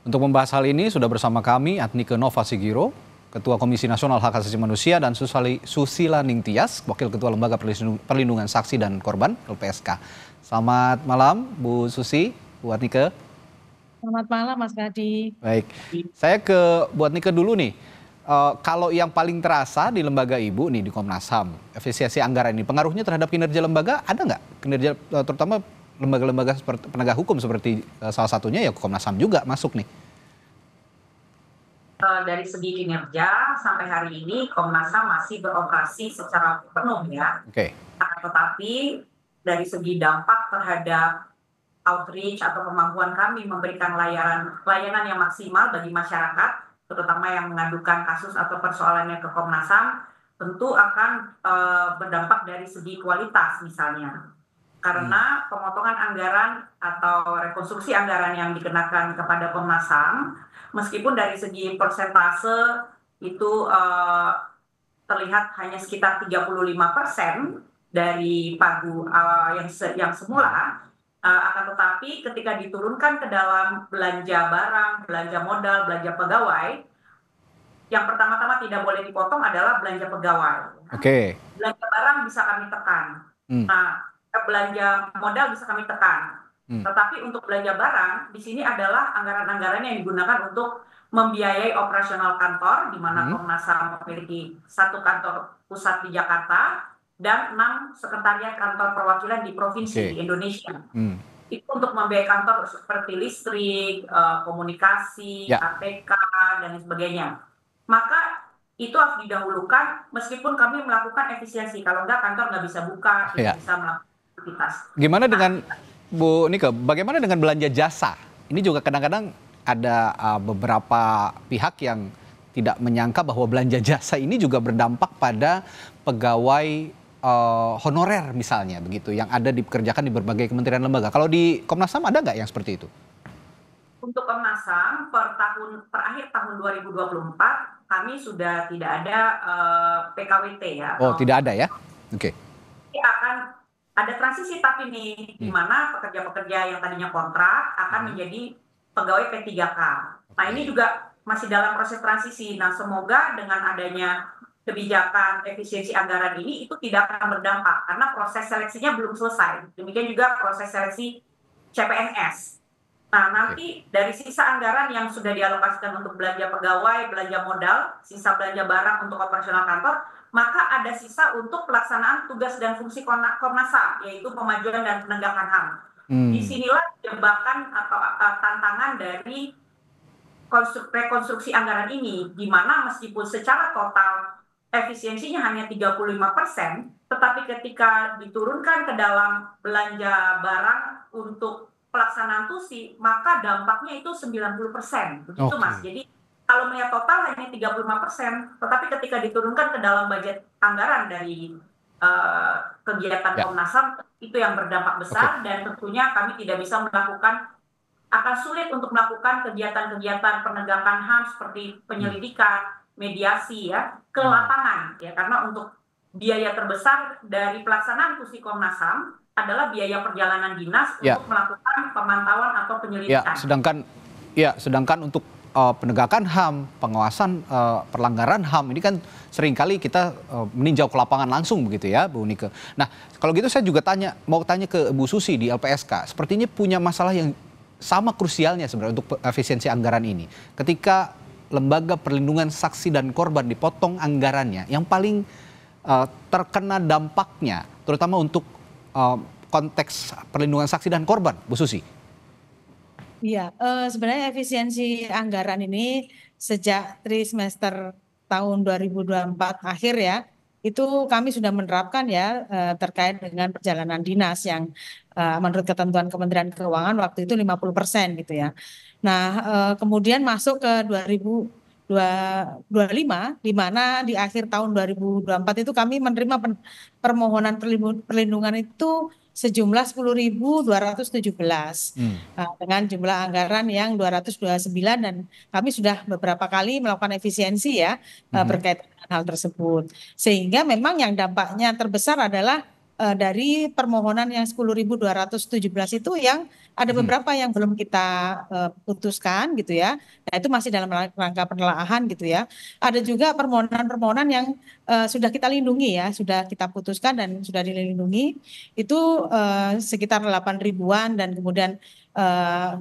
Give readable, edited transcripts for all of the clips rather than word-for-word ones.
Untuk membahas hal ini sudah bersama kami Adnike Nova Sigiro, Ketua Komisi Nasional Hak Asasi Manusia, dan Susila Ningtyas, Wakil Ketua Lembaga Perlindungan Saksi dan Korban (LPSK). Selamat malam Bu Susi, Bu Adnike. Selamat malam Mas Gadi. Baik, saya ke Bu Adnike dulu nih. Kalau yang paling terasa di lembaga Ibu nih di Komnas HAM, efisiensi anggaran ini pengaruhnya terhadap kinerja lembaga ada nggak? Kinerja terutama lembaga-lembaga seperti penegak hukum seperti salah satunya ya Komnas HAM juga masuk nih. Dari segi kinerja sampai hari ini Komnas HAM masih beroperasi secara penuh ya. Oke. Tetapi dari segi dampak terhadap outreach atau kemampuan kami memberikan layanan yang maksimal bagi masyarakat, terutama yang mengadukan kasus atau persoalannya ke Komnas HAM, tentu akan berdampak dari segi kualitas misalnya. Karena pemotongan anggaran atau rekonstruksi anggaran yang dikenakan kepada Komnas HAM, meskipun dari segi persentase itu terlihat hanya sekitar 35% dari pagu yang semula, akan tetapi ketika diturunkan ke dalam belanja barang, belanja modal, belanja pegawai, yang pertama-tama tidak boleh dipotong adalah belanja pegawai. Oke. Belanja barang bisa kami tekan. Nah, belanja modal bisa kami tekan. Tetapi untuk belanja barang, di sini adalah anggaran-anggaran yang digunakan untuk membiayai operasional kantor, di mana Komnas HAM memiliki 1 kantor pusat di Jakarta dan 6 sekretariat kantor perwakilan di provinsi di Indonesia. Itu untuk membiayai kantor seperti listrik, komunikasi, ATK, dan sebagainya. Maka itu harus didahulukan meskipun kami melakukan efisiensi. Kalau enggak kantor nggak bisa buka, tidak bisa melakukan aktivitas. Gimana dengan Bu Nike, bagaimana dengan belanja jasa? Ini juga kadang-kadang ada beberapa pihak yang tidak menyangka bahwa belanja jasa ini juga berdampak pada pegawai honorer misalnya begitu, yang ada dipekerjakan di berbagai kementerian lembaga. Kalau di Komnas HAM ada nggak yang seperti itu? Untuk Komnas HAM per akhir tahun 2024 kami sudah tidak ada PKWT ya. Oh, tidak ada ya? Oke. Akan ada transisi tapi nih, di mana pekerja-pekerja yang tadinya kontrak akan menjadi pegawai P3K. Nah, ini juga masih dalam proses transisi. Nah, semoga dengan adanya kebijakan efisiensi anggaran ini itu tidak akan berdampak karena proses seleksinya belum selesai. Demikian juga proses seleksi CPNS. Nah, nanti dari sisa anggaran yang sudah dialokasikan untuk belanja pegawai, belanja modal, sisa belanja barang untuk operasional kantor, maka ada sisa untuk pelaksanaan tugas dan fungsi Komnas HAM, yaitu pemajuan dan penegakan HAM. Disinilah jebakan atau tantangan dari rekonstruksi anggaran ini, di mana meskipun secara total efisiensinya hanya 35%, tetapi ketika diturunkan ke dalam belanja barang untuk pelaksanaan TUSI, maka dampaknya itu 90%. Begitu Mas. Jadi kalau melihat total hanya 35%, tetapi ketika diturunkan ke dalam budget anggaran dari kegiatan Komnas HAM, itu yang berdampak besar dan tentunya kami tidak bisa melakukan, akan sulit untuk melakukan kegiatan-kegiatan penegakan HAM seperti penyelidikan, mediasi ya, ke lapangan ya, karena untuk biaya terbesar dari pelaksanaan TUSI Komnas HAM adalah biaya perjalanan dinas untuk melakukan pemantauan atau penyelidikan. Sedangkan untuk penegakan HAM, pengawasan perlanggaran HAM ini kan seringkali kita meninjau ke lapangan langsung begitu ya, Bu Nike. Nah, kalau gitu saya juga mau tanya ke Bu Susi di LPSK. Sepertinya punya masalah yang sama krusialnya sebenarnya untuk efisiensi anggaran ini. Ketika Lembaga Perlindungan Saksi dan Korban dipotong anggarannya, yang paling terkena dampaknya terutama untuk konteks perlindungan saksi dan korban, Bu Susi. Iya, sebenarnya efisiensi anggaran ini sejak trimester tahun 2024 akhir ya, itu kami sudah menerapkan ya terkait dengan perjalanan dinas yang menurut ketentuan Kementerian Keuangan waktu itu 50% gitu ya. Nah, kemudian masuk ke 2025, di mana di akhir tahun 2024 itu kami menerima permohonan perlindungan itu sejumlah 10.217 dengan jumlah anggaran yang 229, dan kami sudah beberapa kali melakukan efisiensi ya berkaitan dengan hal tersebut, sehingga memang yang dampaknya terbesar adalah dari permohonan yang 10.217 itu yang ada beberapa yang belum kita putuskan gitu ya. Nah, itu masih dalam rangka penelaahan gitu ya. Ada juga permohonan-permohonan yang sudah kita lindungi ya, sudah kita putuskan dan sudah dilindungi. Itu sekitar 8 ribuan dan kemudian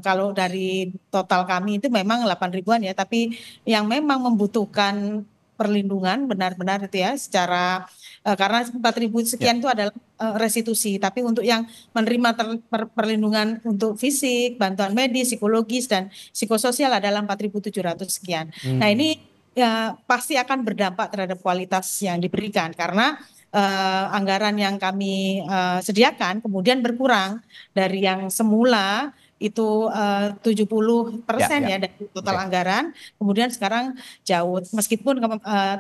kalau dari total kami itu memang 8 ribuan ya, tapi yang memang membutuhkan perlindungan benar-benar itu ya secara karena 4.000 sekian itu adalah restitusi, tapi untuk yang menerima perlindungan untuk fisik, bantuan medis, psikologis dan psikososial adalah 4.700 sekian. Nah, ini ya pasti akan berdampak terhadap kualitas yang diberikan karena anggaran yang kami sediakan kemudian berkurang dari yang semula itu 70% ya dari total anggaran, kemudian sekarang jauh meskipun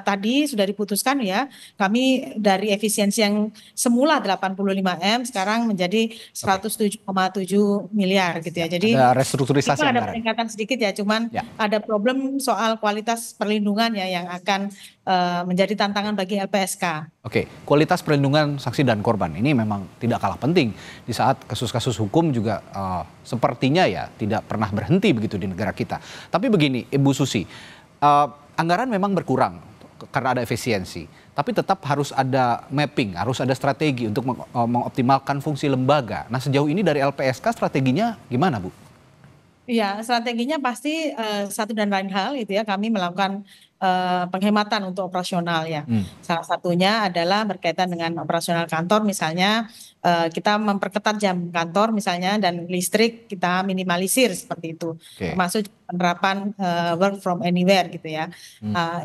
tadi sudah diputuskan ya, kami dari efisiensi yang semula 85 M sekarang menjadi 107,7 miliar gitu ya. Jadi ada restrukturisasi ada anggaran. peningkatan sedikit ya, cuman ada problem soal kualitas perlindungan ya yang akan menjadi tantangan bagi LPSK. Oke, kualitas perlindungan saksi dan korban ini memang tidak kalah penting di saat kasus-kasus hukum juga sepertinya ya tidak pernah berhenti begitu di negara kita. Tapi begini, Ibu Susi, anggaran memang berkurang karena ada efisiensi, tapi tetap harus ada mapping, harus ada strategi untuk mengoptimalkan fungsi lembaga. Nah, sejauh ini dari LPSK strateginya gimana, Bu? Iya, strateginya pasti satu dan lain hal itu ya, kami melakukan penghematan untuk operasional ya. Salah satunya adalah berkaitan dengan operasional kantor, misalnya kita memperketat jam kantor misalnya dan listrik kita minimalisir seperti itu. Termasuk penerapan work from anywhere gitu ya.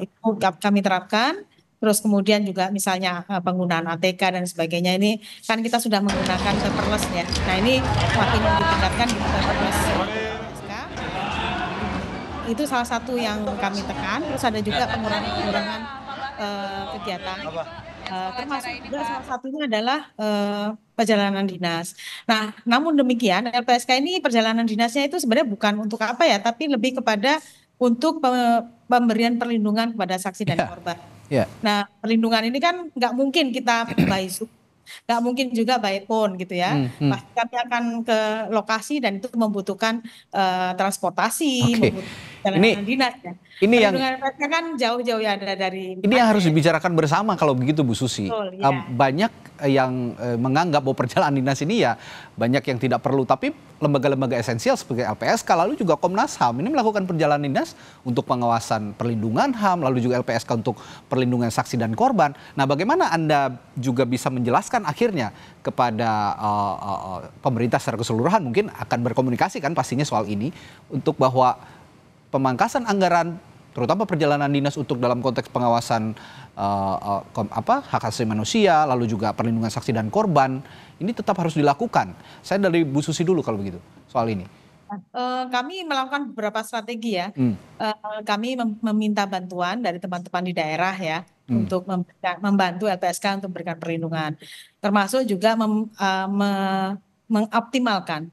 Itu kami terapkan. Terus kemudian juga misalnya penggunaan ATK dan sebagainya ini kan kita sudah menggunakan paperless ya. Nah, ini makin ditingkatkan gitu paperless. Itu salah satu yang kami tekan. Terus ada juga pengurangan kegiatan. Termasuk juga salah satunya adalah perjalanan dinas. Nah, namun demikian LPSK ini perjalanan dinasnya itu sebenarnya bukan untuk apa ya, tapi lebih kepada untuk pemberian perlindungan kepada saksi dan korban. Nah, perlindungan ini kan nggak mungkin kita by Zoom, nggak mungkin juga by phone gitu ya. Pasti kami akan ke lokasi dan itu membutuhkan transportasi, membutuhkan dinas ya. Ini yang LPSK kan jauh-jauh ya dari. Ini yang harus dibicarakan bersama kalau begitu, Bu Susi. Betul, ya. Banyak yang menganggap bahwa perjalanan dinas ini ya banyak yang tidak perlu, tapi lembaga-lembaga esensial seperti LPSK lalu juga Komnas HAM ini melakukan perjalanan dinas untuk pengawasan perlindungan HAM, lalu juga LPSK untuk perlindungan saksi dan korban. Nah, bagaimana Anda juga bisa menjelaskan akhirnya kepada pemerintah secara keseluruhan, mungkin akan berkomunikasi kan pastinya soal ini, untuk bahwa pemangkasan anggaran terutama perjalanan dinas untuk dalam konteks pengawasan hak asasi manusia, lalu juga perlindungan saksi dan korban, ini tetap harus dilakukan. Saya dari Bu Susi dulu kalau begitu soal ini. Kami melakukan beberapa strategi ya. Kami meminta bantuan dari teman-teman di daerah ya untuk membantu LPSK untuk memberikan perlindungan, termasuk juga mengoptimalkan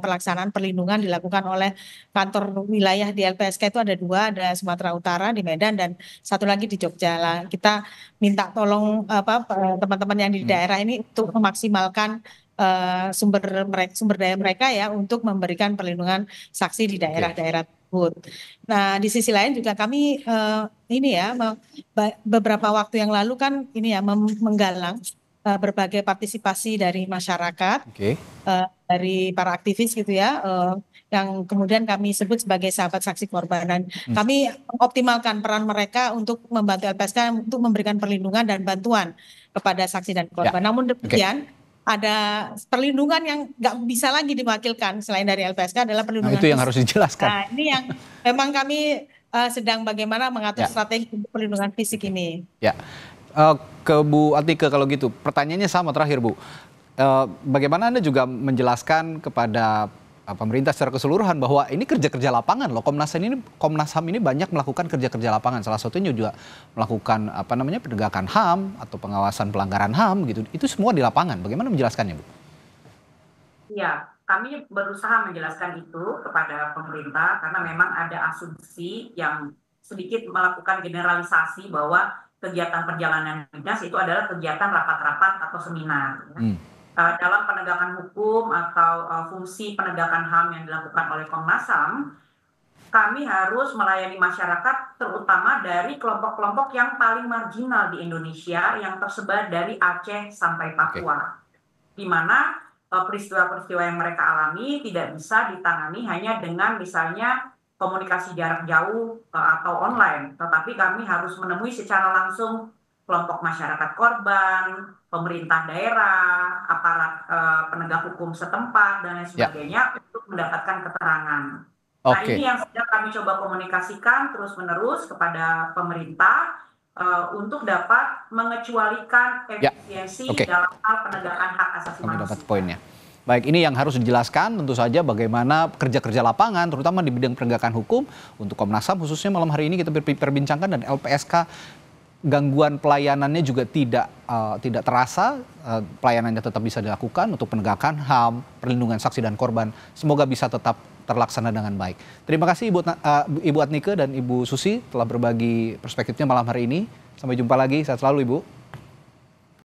pelaksanaan perlindungan dilakukan oleh kantor wilayah di LPSK itu ada 2, ada Sumatera Utara di Medan dan satu lagi di Jogja. Lah, kita minta tolong teman-teman yang di daerah ini untuk memaksimalkan sumber daya mereka ya untuk memberikan perlindungan saksi di daerah-daerah tersebut. Nah, di sisi lain juga kami ini ya beberapa waktu yang lalu kan ini ya menggalang berbagai partisipasi dari masyarakat, dari para aktivis gitu ya, yang kemudian kami sebut sebagai sahabat saksi korban. Dan kami optimalkan peran mereka untuk membantu LPSK untuk memberikan perlindungan dan bantuan kepada saksi dan korban. Namun demikian, ada perlindungan yang nggak bisa lagi diwakilkan selain dari LPSK adalah perlindungan. Nah, itu yang harus dijelaskan. Nah, ini yang memang kami sedang bagaimana mengatur strategi untuk perlindungan fisik ini. Ya. Ke Bu Atike kalau gitu, pertanyaannya sama terakhir Bu, bagaimana Anda juga menjelaskan kepada pemerintah secara keseluruhan bahwa ini kerja-kerja lapangan loh, Komnas HAM ini banyak melakukan kerja-kerja lapangan, salah satunya juga melakukan penegakan HAM atau pengawasan pelanggaran HAM gitu, itu semua di lapangan, bagaimana menjelaskannya Bu? Iya, kami berusaha menjelaskan itu kepada pemerintah karena memang ada asumsi yang sedikit melakukan generalisasi bahwa kegiatan perjalanan dinas itu adalah kegiatan rapat-rapat atau seminar. dalam penegakan hukum atau fungsi penegakan HAM yang dilakukan oleh Komnas HAM, kami harus melayani masyarakat terutama dari kelompok-kelompok yang paling marginal di Indonesia yang tersebar dari Aceh sampai Papua. Di mana peristiwa-peristiwa yang mereka alami tidak bisa ditangani hanya dengan misalnya komunikasi jarak jauh atau online, tetapi kami harus menemui secara langsung kelompok masyarakat korban, pemerintah daerah, aparat penegak hukum setempat, dan lain sebagainya untuk mendapatkan keterangan. Nah, ini yang sedang kami coba komunikasikan terus-menerus kepada pemerintah untuk dapat mengecualikan efisiensi dalam hal penegakan hak asasi manusia. Dapat poinnya. Baik, ini yang harus dijelaskan tentu saja bagaimana kerja-kerja lapangan, terutama di bidang penegakan hukum untuk Komnas HAM khususnya malam hari ini kita perbincangkan, dan LPSK gangguan pelayanannya juga tidak terasa, pelayanannya tetap bisa dilakukan untuk penegakan HAM, perlindungan saksi dan korban. Semoga bisa tetap terlaksana dengan baik. Terima kasih Ibu Adnike dan Ibu Susi telah berbagi perspektifnya malam hari ini. Sampai jumpa lagi, sehat selalu Ibu.